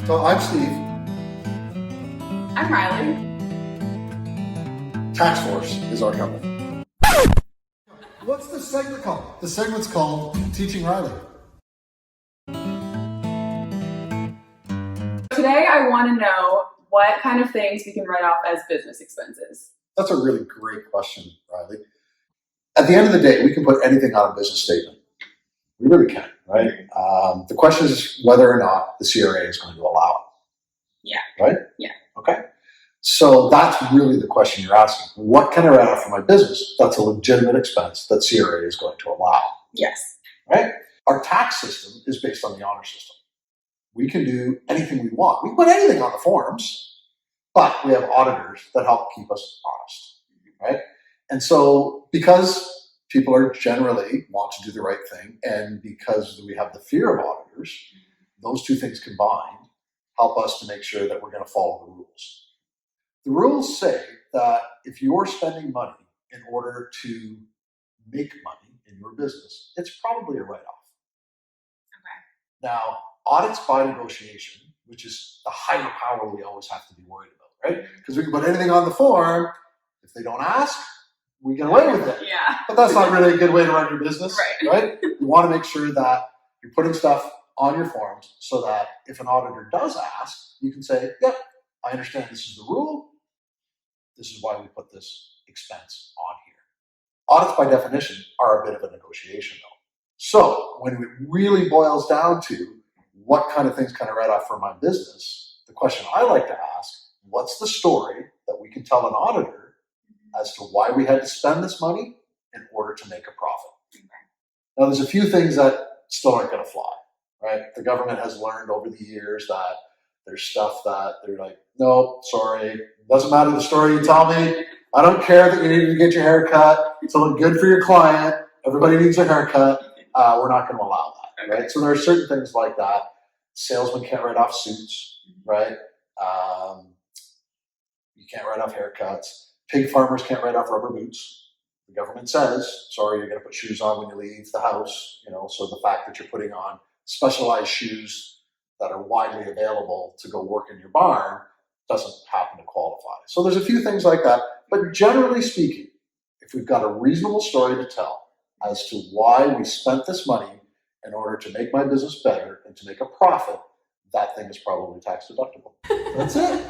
So I'm Steve. I'm Riley. Tax Force is our company. What's the segment called? The segment's called Teaching Riley. Today I want to know what kind of things we can write off as business expenses. That's a really great question, Riley. At the end of the day, we can put anything on a business statement. We really can, right? The question is whether or not the CRA is going to allow it. Yeah. Right? Yeah. Okay. So that's really the question you're asking. What can I write off for my business? That's a legitimate expense that CRA is going to allow. Yes. Right? Our tax system is based on the honor system. We can do anything we want. We can put anything on the forms, but we have auditors that help keep us honest, right? And so because people are generally want to do the right thing, and because we have the fear of auditors, those two things combined help us to make sure that we're going to follow the rules. The rules say that if you're spending money in order to make money in your business, it's probably a write-off. Okay. Now, audits by negotiation, which is the higher power we always have to be worried about, right? Because we can put anything on the form. If they don't ask, we get away with it. Yeah. But that's not really a good way to run your business, Right. You want to make sure that you're putting stuff on your forms so that if an auditor does ask, you can say, yep, I understand this is the rule. This is why we put this expense on here. Audits by definition are a bit of a negotiation though. So when it really boils down to what kind of things can I write off for my business, the question I like to ask, what's the story that we can tell an auditor as to why we had to spend this money in order to make a profit? Okay. Now there's a few things that still aren't going to fly, right? The government has learned over the years that there's stuff that they're like, no, sorry, doesn't matter the story you tell me. I don't care that you need to get your hair cut to look good for your client. Everybody needs a haircut. We're not going to allow that, right? So there are certain things like that. Salesmen can't write off suits, right? You can't write off haircuts. Pig farmers can't write off rubber boots. The government says, sorry, you're going to put shoes on when you leave the house. So the fact that you're putting on specialized shoes that are widely available to go work in your barn doesn't happen to qualify. So there's a few things like that. But generally speaking, if we've got a reasonable story to tell as to why we spent this money in order to make my business better and to make a profit, that thing is probably tax deductible. That's it.